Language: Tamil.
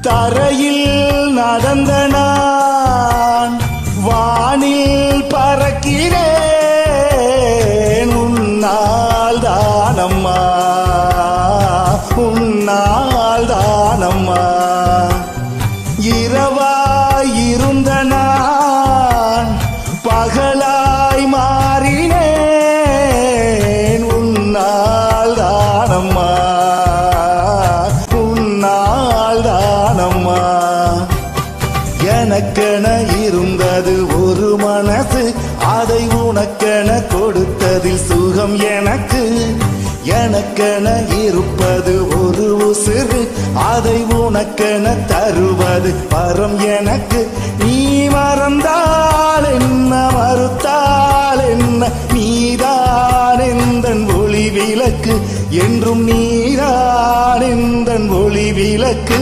தரையில் நடந்த நான் வானில் பறக்கிறேன். உன்னால் தானம்மா, உன்னால் தானம்மா. இரவாய் இருந்த நான் பகலாய் மாறினேன். உன்னால் தானம்மா, உன்னால் தானம்மா. எனக்கென இருந்தது ஒரு மனசு, அதை உனக்கென கொடுத்ததில் சுகம் எனக்கு. எனக்கென இருப்பது ஒரு உசிறு, அதை உனக்கென தருவது பரம் எனக்கு. நீ மறந்தால் என்ன, மறுத்தால் என்ன, நீதான் எந்தன் ஒளி விளக்கு, என்றும் நீதான் எந்தன் ஒளி விளக்கு.